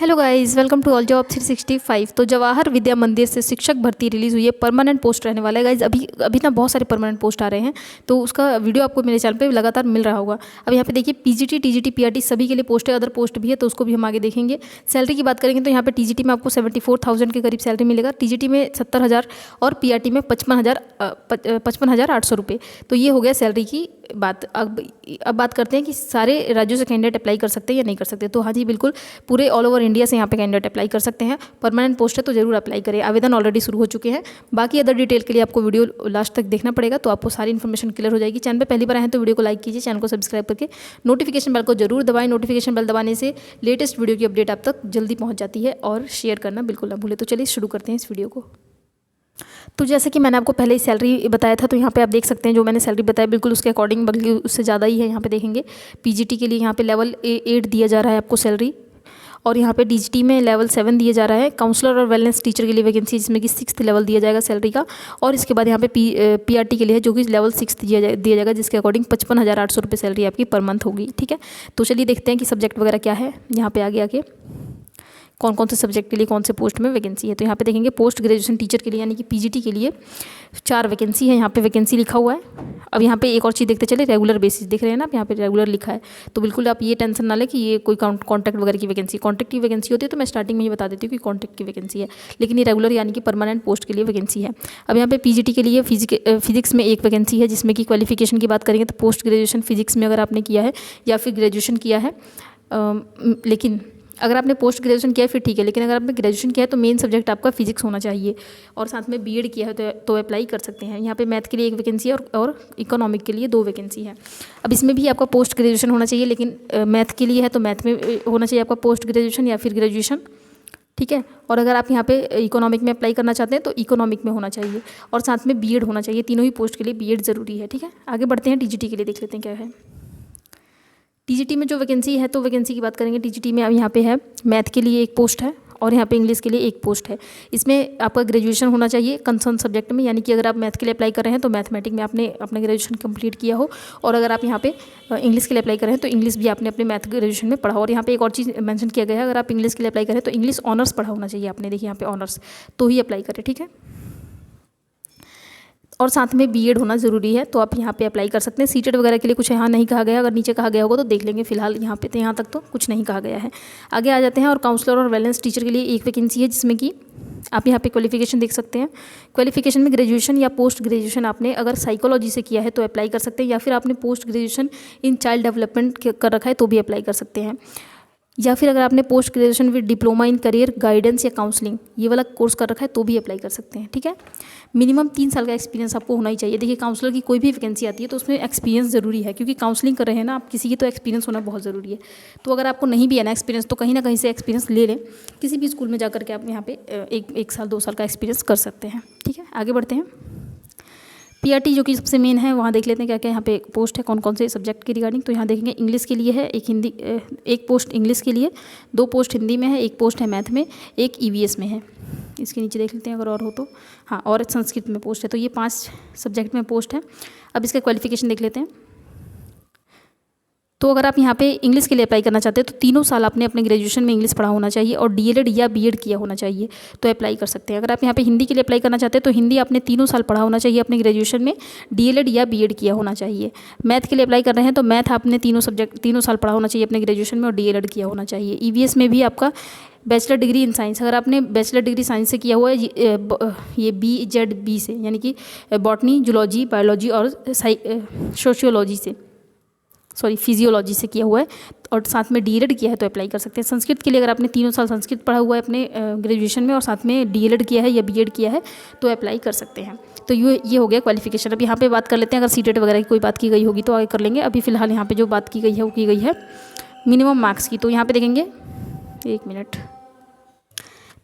Hello guys, welcome to all job 365। तो जवाहर विद्या मंदिर से शिक्षक भर्ती रिलीज़ हुई है। परमानेंट पोस्ट रहने वाला है गाइस। अभी अभी ना बहुत सारे परमानेंट पोस्ट आ रहे हैं, तो उसका वीडियो आपको मेरे चैनल पे लगातार मिल रहा होगा। अब यहाँ पे देखिए पीजीटी, टीजीटी, पीआरटी सभी के लिए पोस्ट है, अदर पोस्ट भी है, तो उसको भी हम आगे देखेंगे। सैलरी की बात करेंगे तो यहाँ पे टीजीटी में आपको 74,000 के करीब सैलरी मिलेगा, टीजीटी में 70,000 और पीआरटी में 55,800 रुपये। तो ये हो गया सैलरी की बात। अब बात करते हैं कि सारे राज्यों से कैंडिडेट अप्लाई कर सकते हैं या नहीं कर सकते। तो हाँ जी, बिल्कुल पूरे ऑल ओवर इंडिया से यहाँ पे कैंडिडेट अप्लाई कर सकते हैं। परमानेंट पोस्ट है तो जरूर अप्लाई करें। आवेदन ऑलरेडी शुरू हो चुके हैं। बाकी अदर डिटेल के लिए आपको वीडियो लास्ट तक देखना पड़ेगा, तो आपको सारी इन्फॉर्मेशन क्लियर हो जाएगी। चैनल पे पहली बार आए हैं तो वीडियो को लाइक कीजिए, चैनल को सब्सक्राइब करके नोटिफिकेशन बेल को जरूर दबाएं। नोटिफिकेशन बेल दबाने से लेटेस्ट वीडियो की अपडेट आप तक जल्दी पहुँच जाती है, और शेयर करना बिल्कुल ना भूलें। तो चलिए शुरू करते हैं इस वीडियो को। तो जैसे कि मैंने आपको पहले ही सैलरी बताया था, तो यहाँ पे आप देख सकते हैं जो मैंने सैलरी बताया बिल्कुल उसके अकॉर्डिंग, बल्कि उससे ज़्यादा ही है। यहाँ पे देखेंगे पीजीटी के लिए यहाँ पे लेवल 8 दिया जा रहा है आपको सैलरी, और यहाँ पे डीजीटी में लेवल 7 दिया जा रहा है। काउंसलर और वेलनेस टीचर के लिए वैकेंसी जिसमें कि 6th लेवल दिया जाएगा सैलरी का। और इसके बाद यहाँ पे पीआरटी के लिए है जो कि लेवल 6 दिया जाएगा, जिसके अकॉर्डिंग 55,800 रुपये सैलरी आपकी पर मंथ होगी। ठीक है, तो चलिए देखते हैं कि सब्जेक्ट वगैरह क्या है। यहाँ पे आगे कौन कौन से सब्जेक्ट के लिए कौन से पोस्ट में वैकेंसी है। तो यहाँ पे देखेंगे पोस्ट ग्रेजुएशन टीचर के लिए यानी कि पीजीटी के लिए 4 वैकेंसी है। यहाँ पे वैकेंसी लिखा हुआ है। अब यहाँ पे एक और चीज़ देखते चले, रेगुलर बेसिस देख रहे हैं ना आप, यहाँ पे रेगुलर लिखा है। तो बिल्कुल आप ये टेंशन ना लें कि ये कोई कॉन्ट्रैक्ट वगैरह की वैकेंसी, कॉन्ट्रैक्ट की वैकेंसी होती है तो मैं स्टार्टिंग में ही बता देती हूँ कि कॉन्ट्रैक्ट की वैकेंसी है, लेकिन ये रेगुलर यानी कि परमानेंट पोस्ट के लिए वैकेंसी है। अब यहाँ पे पीजीटी के लिए फिजिक्स में एक वैकेंसी है, जिसमें कि क्वालिफिकेशन की बात करेंगे तो पोस्ट ग्रेजुएशन फिजिक्स में अगर आपने किया है या फिर ग्रेजुएशन किया है, लेकिन अगर आपने पोस्ट ग्रेजुएशन किया है फिर ठीक है, लेकिन अगर आपने ग्रेजुएशन किया है तो मेन सब्जेक्ट आपका फिजिक्स होना चाहिए, और साथ में बीएड किया है तो अप्लाई कर सकते हैं। यहाँ पे मैथ के लिए एक वैकेंसी है और इकोनॉमिक के लिए 2 वैकेंसी है। अब इसमें भी आपका पोस्ट ग्रेजुएशन होना चाहिए, लेकिन मैथ के लिए है तो मैथ में होना चाहिए आपका पोस्ट ग्रेजुएशन या फिर ग्रेजुएशन। ठीक है, और अगर आप यहाँ पे इकोनॉमिक में अप्लाई करना चाहते हैं तो इकोनॉमिक में होना चाहिए, और साथ में बीएड होना चाहिए। तीनों ही पोस्ट के लिए बीएड ज़रूरी है। ठीक है, आगे बढ़ते हैं, टीजीटी के लिए देख लेते हैं क्या है। टीजीटी में जो वैकेंसी है, तो वैकेंसी की बात करेंगे टीजीटी में। अब यहाँ पे है मैथ के लिए एक पोस्ट है और यहाँ पे इंग्लिश के लिए एक पोस्ट है। इसमें आपका ग्रेजुएशन होना चाहिए कंसर्न सब्जेक्ट में, यानी कि अगर आप मैथ के लिए अप्लाई कर रहे हैं तो मैथमेटिक्स में आपने अपना ग्रेजुएशन कंप्लीट किया हो, और अगर आप यहाँ पे इंग्लिश के लिए अप्लाई कर रहे हैं तो इंग्लिश भी आपने अपने मैथ ग्रेजुएशन में पढ़ा हो। और यहाँ पे एक और चीज़ मेंशन किया गया है, अगर आप इंग्लिश के लिए अप्लाई करें तो इंग्लिश ऑनर्स पढ़ा होना चाहिए आपने। देखिए यहाँ पे ऑनर्स, तो ही अप्लाई करें। ठीक है, और साथ में बीएड होना ज़रूरी है, तो आप यहाँ पे अप्लाई कर सकते हैं। सीटेट वगैरह के लिए कुछ यहाँ नहीं कहा गया, अगर नीचे कहा गया होगा तो देख लेंगे। फिलहाल यहाँ पे तो यहाँ तक तो कुछ नहीं कहा गया है। आगे आ जाते हैं, और काउंसलर और वेलनेस टीचर के लिए एक वैकेंसी है, जिसमें कि आप यहाँ पे क्वालिफिकेशन देख सकते हैं। क्वालिफिकेशन में ग्रेजुएशन या पोस्ट ग्रेजुएशन आपने अगर साइकोलॉजी से किया है तो अप्लाई कर सकते हैं, या फिर आपने post graduation in child development कर रखा है तो भी अप्लाई कर सकते हैं, या फिर अगर आपने post graduation with diploma in career guidance या काउंसलिंग ये वाला कोर्स कर रखा है तो भी अप्लाई कर सकते हैं। ठीक है, मिनिमम 3 साल का एक्सपीरियंस आपको होना ही चाहिए। देखिए काउंसलर की कोई भी वैकेंसी आती है तो उसमें एक्सपीरियंस ज़रूरी है, क्योंकि काउंसलिंग कर रहे हैं ना आप, किसी की तो एक्सपीरियंस होना बहुत ज़रूरी है। तो अगर आपको नहीं भी है ना एक्सपीरियंस, तो कहीं ना कहीं से एक्सपीरियंस ले लें। किसी भी स्कूल में जा करके आप यहाँ पे एक साल 2 साल का एक्सपीरियंस कर सकते हैं। ठीक है, आगे बढ़ते हैं। पीआरटी जो कि सबसे मेन है, वहाँ देख लेते हैं क्या क्या यहाँ पे पोस्ट है, कौन कौन से सब्जेक्ट के रिगार्डिंग। तो यहाँ देखेंगे इंग्लिश के लिए है एक, हिंदी एक पोस्ट इंग्लिश के लिए, 2 पोस्ट हिंदी में है, 1 पोस्ट है मैथ में, 1 ईवीएस में है। इसके नीचे देख लेते हैं अगर और हो तो, हाँ, और संस्कृत में पोस्ट है। तो ये 5 सब्जेक्ट में पोस्ट है। अब इसका क्वालिफिकेशन देख लेते हैं। तो अगर आप यहाँ पे इंग्लिश के लिए अप्लाई करना चाहते हैं तो 3 साल आपने अपने ग्रेजुएशन में इंग्लिश पढ़ा होना चाहिए और डीएलएड या बीएड किया होना चाहिए, तो अप्लाई कर सकते हैं। अगर आप यहाँ पे हिंदी के लिए अप्लाई करना चाहते हैं तो हिंदी आपने 3 साल पढ़ा होना चाहिए अपने ग्रेजुएशन में, डीएलएड या बीएड किया होना चाहिए। मैथ के लिए अप्लाई कर रहे हैं तो मैथ आपने 3 साल पढ़ा होना चाहिए अपने ग्रेजुएशन में और डीएलएड किया होना चाहिए। ईवीएस में भी आपका बैचलर डिग्री इन साइंस, अगर आपने बैचलर डिग्री साइंस से किया हुआ है, ये BZB से, यानी कि बॉटनी, जूलॉजी, बायोलॉजी और सोशियोलॉजी से, सॉरी फिजियोलॉजी से किया हुआ है, और साथ में डीएलएड किया है तो अप्लाई कर सकते हैं। संस्कृत के लिए अगर आपने 3 साल संस्कृत पढ़ा हुआ है अपने ग्रेजुएशन में और साथ में डीएलएड किया है या बीएड किया है तो अप्लाई कर सकते हैं। तो ये हो गया क्वालिफिकेशन। अब यहाँ पे बात कर लेते हैं, अगर सीटेट वगैरह की कोई बात की गई होगी तो आगे कर लेंगे। अभी फिलहाल यहाँ पे जो बात की गई है वो की गई है मिनिमम मार्क्स की। तो यहाँ पे देखेंगे, 1 मिनट,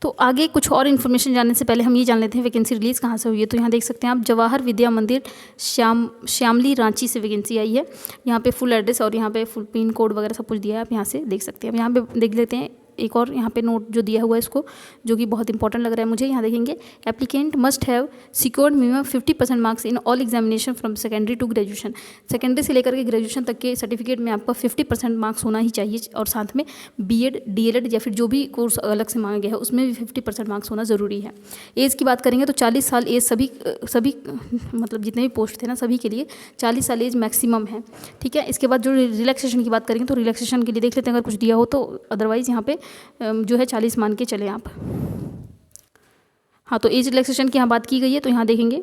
तो आगे कुछ और इन्फॉर्मेशन जानने से पहले हम ये जान लेते हैं वैकेंसी रिलीज़ कहाँ से हुई है। तो यहाँ देख सकते हैं आप, जवाहर विद्या मंदिर श्यामली रांची से वैकेंसी आई है। यहाँ पे फुल एड्रेस और यहाँ पे फुल पिन कोड वगैरह सब कुछ दिया है, आप यहाँ से देख सकते हैं। अब यहाँ पे देख लेते हैं एक और यहाँ पे नोट जो दिया हुआ है इसको, जो कि बहुत इंपॉर्टेंट लग रहा है मुझे, यहाँ देखेंगे applicant must have secured minimum 50% marks in all examination from secondary to graduation. Secondary से लेकर के ग्रेजुएशन तक के सर्टिफिकेट में आपका 50% मार्क्स होना ही चाहिए, और साथ में बीएड, डीएलएड या फिर जो भी कोर्स अलग से मांगा गया है उसमें भी 50% मार्क्स होना ज़रूरी है। एज की बात करेंगे तो 40 साल एज सभी मतलब जितने भी पोस्ट थे ना सभी के लिए 40 साल एज मैक्सिमम है, ठीक है। इसके बाद जो रिलैक्सेशन की बात करेंगे तो रिलैक्सेशन के लिए देख लेते हैं अगर कुछ दिया हो तो, अदरवाइज़ यहाँ पे जो है 40 मान के चलें आप। हाँ, तो एज रिलैक्सेशन की यहाँ बात की गई है, तो यहाँ देखेंगे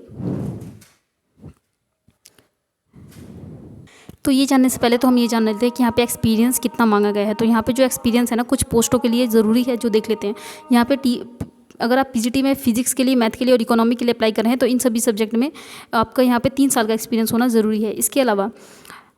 तो ये जानने से पहले तो हम ये जान लेते हैं कि यहाँ पे एक्सपीरियंस कितना मांगा गया है। तो यहाँ पे जो एक्सपीरियंस है ना कुछ पोस्टों के लिए ज़रूरी है, जो देख लेते हैं। यहाँ पे अगर आप पीजीटी में फिजिक्स के लिए, मैथ के लिए और इकोनॉमी के लिए अप्लाई कर रहे हैं तो इन सभी सब्जेक्ट में आपका यहाँ पे 3 साल का एक्सपीरियंस होना ज़रूरी है। इसके अलावा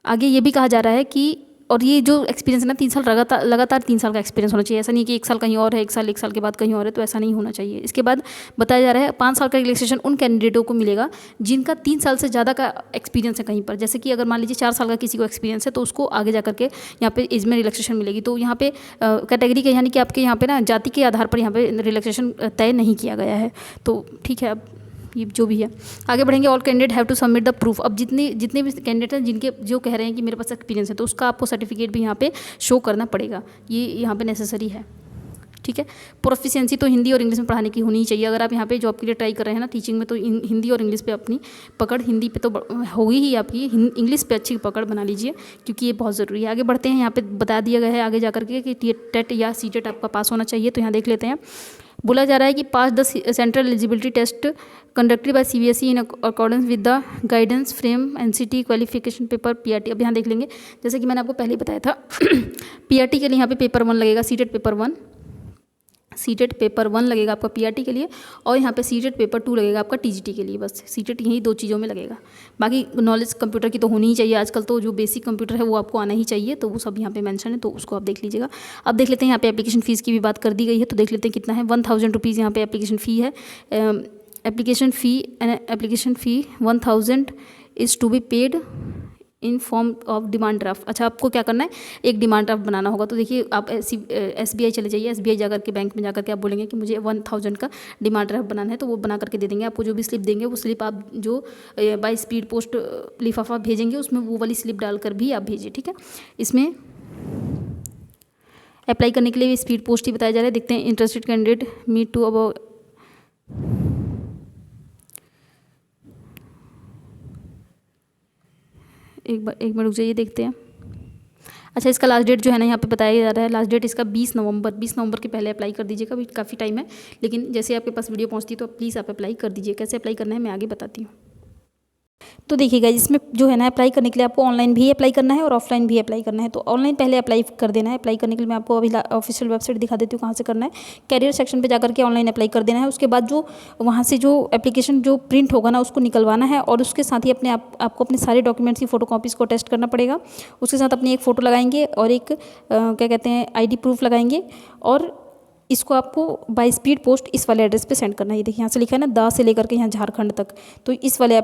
आगे ये भी कहा जा रहा है कि, और ये जो एक्सपीरियंस है ना 3 साल लगातार 3 साल का एक्सपीरियंस होना चाहिए। ऐसा नहीं कि 1 साल कहीं और है, 1 साल के बाद कहीं और है, तो ऐसा नहीं होना चाहिए। इसके बाद बताया जा रहा है 5 साल का रिलैक्सेशन उन कैंडिडेटों को मिलेगा जिनका 3 साल से ज़्यादा का एक्सपीरियंस है कहीं पर। जैसे कि अगर मान लीजिए 4 साल का किसी को एक्सपीरियंस है तो उसको आगे जा करके यहाँ पे एज में रिलैक्सेशन मिलेगी। तो यहाँ पे कैटेगरी के यानी कि आपके यहाँ पे ना जाति के आधार पर यहाँ पे रिलैक्सेशन तय नहीं किया गया है। तो ठीक है, अब ये जो भी है आगे बढ़ेंगे। All candidate have to submit the proof. अब जितने भी कैंडिडेट हैं जिनके जो कह रहे हैं कि मेरे पास एक्सपीरियंस है तो उसका आपको सर्टिफिकेट भी यहाँ पे शो करना पड़ेगा, ये यहाँ पे नेसेसरी है, ठीक है। प्रोफिशिएंसी तो हिंदी और इंग्लिश में पढ़ाने की होनी ही चाहिए। अगर आप यहाँ पे जॉब के लिए ट्राई कर रहे हैं ना टीचिंग में, तो हिंदी और इंग्लिश पे अपनी पकड़, हिंदी पे तो होगी ही आपकी, इंग्लिश पे अच्छी पकड़ बना लीजिए क्योंकि ये बहुत ज़रूरी है। आगे बढ़ते हैं, यहाँ पे बता दिया गया है आगे जा करके कि टेट या सीटेट आपका पास होना चाहिए। तो यहाँ देख लेते हैं, बोला जा रहा है कि pass the central eligibility test conducted by CBSE in accordance with the guidance frame NCT qualification paper PRT. अब यहाँ देख लेंगे, जैसे कि मैंने आपको पहले ही बताया था पीआरटी के लिए यहाँ पे पेपर 1 लगेगा, सीटेट पेपर 1 लगेगा आपका पीआरटी के लिए, और यहाँ पे सीटेट पेपर 2 लगेगा आपका टीजीटी के लिए। बस सीटेट यही 2 चीज़ों में लगेगा। बाकी नॉलेज कंप्यूटर की तो होनी ही चाहिए, आजकल तो जो बेसिक कंप्यूटर है वो आपको आना ही चाहिए, तो वो सब यहाँ पे मेंशन है, तो उसको आप देख लीजिएगा। अब देख लेते हैं यहाँ पे एप्लीकेशन फ़ीस की भी बात कर दी गई है, तो देख लेते हैं कितना है। 1000 रुपीज़ यहाँ पे एप्लीकेशन फ़ी है। Application fee 1000 is to be paid in form of demand draft. अच्छा, आपको क्या करना है, एक डिमांड ड्राफ्ट बनाना होगा। तो देखिए आप एसबीआई चले जाइए, एसबीआई जाकर के बैंक में जाकर के आप बोलेंगे कि मुझे 1000 का डिमांड ड्राफ्ट बनाना है, तो वो बना करके दे देंगे आपको। जो भी स्लिप देंगे वो स्लिप आप जो बाय स्पीड पोस्ट लिफाफा भेजेंगे उसमें वो वाली स्लिप डालकर भी आप भेजिए, ठीक है। इसमें अप्लाई करने के लिए स्पीड पोस्ट ही बताया जा रहा है। देखते हैं, interested candidate meet to about एक बार रुक जाइए, देखते हैं। अच्छा, इसका लास्ट डेट जो है ना यहाँ पे बताया जा रहा है, लास्ट डेट इसका 20 नवंबर के पहले अप्लाई कर दीजिएगा। अभी काफ़ी टाइम है, लेकिन जैसे आपके पास वीडियो पहुँचती है तो प्लीज़ आप अप्लाई कर दीजिए। कैसे अप्लाई करना है मैं आगे बताती हूँ। तो देखिएगा, इसमें जो है ना अप्लाई करने के लिए आपको ऑनलाइन भी अप्लाई करना है और ऑफलाइन भी अप्लाई करना है। तो ऑनलाइन पहले अप्लाई कर देना है। अप्लाई करने के लिए मैं आपको अभी ऑफिशियल वेबसाइट दिखा देती हूँ कहाँ से करना है। कैरियर सेक्शन पे जाकर के ऑनलाइन अप्लाई कर देना है। उसके बाद जो वहाँ से जो एप्लीकेशन जो प्रिंट होगा ना उसको निकलवाना है, और उसके साथ ही आपको अपने सारे डॉक्यूमेंट्स की फोटोकॉपीज़ को टेस्ट करना पड़ेगा। उसके साथ अपनी एक फ़ोटो लगाएंगे और एक क्या कहते हैं ID प्रूफ लगाएंगे, और इसको आपको बाय स्पीड पोस्ट इस वाले एड्रेस पे सेंड करना है। ये देखिए यहाँ से लिखा है ना, दा से लेकर के यहाँ झारखंड तक, तो इस वाले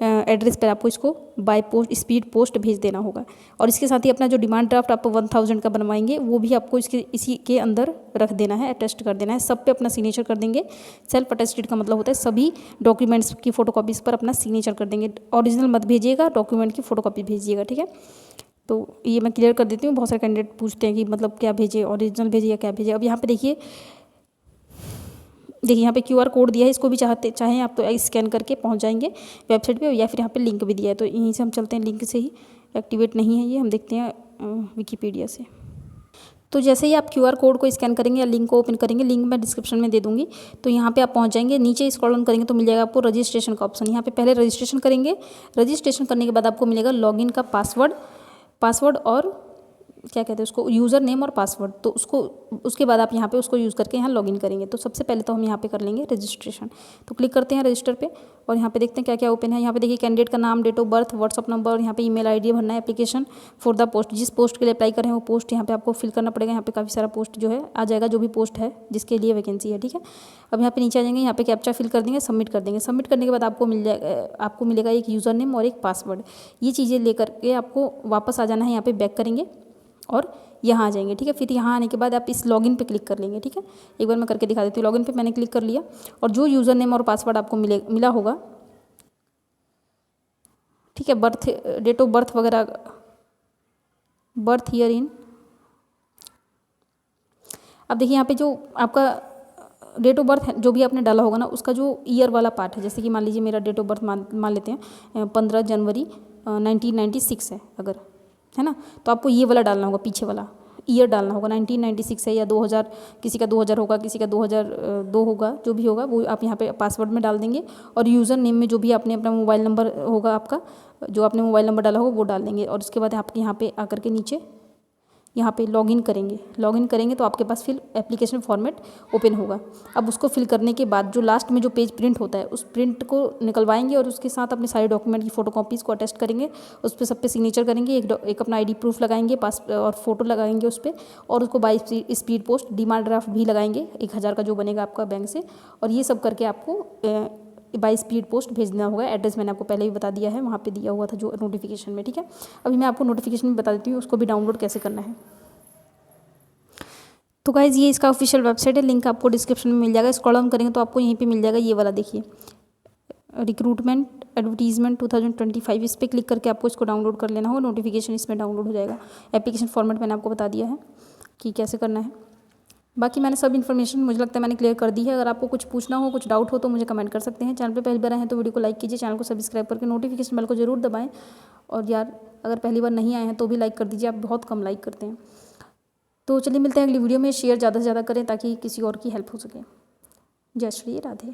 एड्रेस पर आपको इसको बाय पोस्ट स्पीड पोस्ट भेज देना होगा। और इसके साथ ही अपना जो डिमांड ड्राफ्ट आप 1000 का बनवाएंगे वो भी आपको इसी के अंदर रख देना है, अटेस्ट कर देना है। सब पे अपना सिग्नेचर कर देंगे। सेल्फ अटेस्टेड का मतलब होता है सभी डॉक्यूमेंट्स की फोटोकॉपीज़ पर अपना सिग्नेचर कर देंगे। ओरिजिनल मत भेजिएगा, डॉक्यूमेंट की फोटोकॉपी भेजिएगा, ठीक है। तो ये मैं क्लियर कर देती हूँ। बहुत सारे कैंडिडेट पूछते हैं कि मतलब क्या भेजे, ओरिजिनल भेजे या क्या भेजे। अब यहाँ पे देखिए यहाँ पे QR कोड दिया है, इसको भी चाहें आप तो स्कैन करके पहुँच जाएंगे वेबसाइट पे, या फिर यहाँ पे लिंक भी दिया है। तो यहीं से हम चलते हैं, लिंक से ही एक्टिवेट नहीं है ये, हम देखते हैं विकीपीडिया से। तो जैसे ही आप QR कोड को स्कैन करेंगे या लिंक को ओपन करेंगे, लिंक मैं डिस्क्रिप्शन में दे दूँगी, तो यहाँ पे आप पहुँच जाएंगे। नीचे स्क्रॉल डाउन करेंगे तो मिल जाएगा आपको रजिस्ट्रेशन का ऑप्शन। यहाँ पे पहले रजिस्ट्रेशन करेंगे। रजिस्ट्रेशन करने के बाद आपको मिलेगा लॉगिन का पासवर्ड और क्या कहते हैं उसको, यूज़र नेम और पासवर्ड। तो उसके बाद आप यहाँ पे उसको यूज़ करके यहाँ लॉगिन करेंगे। तो सबसे पहले तो हम यहाँ पे कर लेंगे रजिस्ट्रेशन। तो क्लिक करते हैं रजिस्टर पे, और यहाँ पे देखते हैं क्या क्या ओपन है। यहाँ पे देखिए कैंडिडेट का नाम, date of birth, WhatsApp number, और यहाँ पे ईमेल ID भरना है। एप्लीकेशन फॉर द पोस्ट, जिस पोस्ट के लिए अप्लाई करें वो पोस्ट यहाँ पे आपको फिल करना पड़ेगा। यहाँ पे काफ़ी सारा पोस्ट जो है आ जाएगा, जो भी पोस्ट है जिसके लिए वैकेंसी है, ठीक है। अब यहाँ पे नीचे आ जाएंगे, यहाँ पे कैप्चा फिल कर देंगे, सबमिट कर देंगे। सबमिट करने के बाद आपको मिलेगा एक यूज़र नेम और एक पासवर्ड। ये चीज़ें लेकर के आपको वापस आ जाना है। यहाँ पे बैक करेंगे और यहाँ आ जाएंगे, ठीक है। फिर यहाँ आने के बाद आप इस लॉगिन पे क्लिक कर लेंगे, ठीक है। एक बार मैं करके दिखा देती हूँ। लॉगिन पे मैंने क्लिक कर लिया और जो यूज़र नेम और पासवर्ड आपको मिला होगा, ठीक है, डेट ऑफ बर्थ वगैरह, बर्थ ईयर इन, अब देखिए यहाँ पे जो आपका डेट ऑफ बर्थ जो भी आपने डाला होगा ना, उसका जो ईयर वाला पार्ट है, जैसे कि मान लीजिए मेरा डेट ऑफ बर्थ मान लेते हैं 15 जनवरी 1996 है अगर, है ना, तो आपको ये वाला डालना होगा, पीछे वाला ईयर डालना होगा। 1996 है या 2000, किसी का 2000 होगा, किसी का 2002 होगा, जो भी होगा वो आप यहाँ पे पासवर्ड में डाल देंगे। और यूज़र नेम में जो भी आपने अपना मोबाइल नंबर होगा आपका, जो आपने मोबाइल नंबर डाला होगा वो डाल देंगे। और उसके बाद आप यहाँ पे आकर के नीचे यहाँ पे लॉगिन करेंगे तो आपके पास फिर एप्लीकेशन फॉर्मेट ओपन होगा। अब उसको फिल करने के बाद जो लास्ट में जो पेज प्रिंट होता है, उस प्रिंट को निकलवाएंगे और उसके साथ अपने सारे डॉक्यूमेंट की फ़ोटोकॉपीज़ को अटेस्ट करेंगे, उस पर सब पे सिग्नेचर करेंगे, एक अपना आईडी प्रूफ लगाएंगे, पास और फोटो लगाएंगे उस पर, और उसको by speed post demand draft भी लगाएंगे 1000 का जो बनेगा आपका बैंक से। और ये सब करके आपको बाय स्पीड पोस्ट भेजना होगा। एड्रेस मैंने आपको पहले ही बता दिया है, वहाँ पे दिया हुआ था जो नोटिफिकेशन में, ठीक है। अभी मैं आपको नोटिफिकेशन में बता देती हूँ उसको भी डाउनलोड कैसे करना है। तो गाइज़ ये इसका ऑफिशियल वेबसाइट है, लिंक आपको डिस्क्रिप्शन में मिल जाएगा। स्क्रॉल डाउन करेंगे तो आपको यहीं पे मिल जाएगा ये वाला, देखिए रिक्रूटमेंट एडवर्टीजमेंट 2025, इस पर क्लिक करके आपको इसको डाउनलोड कर लेना होगा। नोटिफिकेशन इसमें डाउनलोड हो जाएगा। एप्लीकेशन फॉर्मेट मैंने आपको बता दिया है कि कैसे करना है। बाकी मैंने सब इन्फॉर्मेशन मुझे लगता है मैंने क्लियर कर दी है। अगर आपको कुछ पूछना हो, कुछ डाउट हो तो मुझे कमेंट कर सकते हैं। चैनल पे पहली बार आए हैं तो वीडियो को लाइक कीजिए, चैनल को सब्सक्राइब करके नोटिफिकेशन बेल को जरूर दबाएं। और यार अगर पहली बार नहीं आए हैं तो भी लाइक कर दीजिए, आप बहुत कम लाइक करते हैं। तो चलिए मिलते हैं अगली वीडियो में। शेयर ज़्यादा से ज़्यादा करें ताकि किसी और की हेल्प हो सके। जय श्री राधे।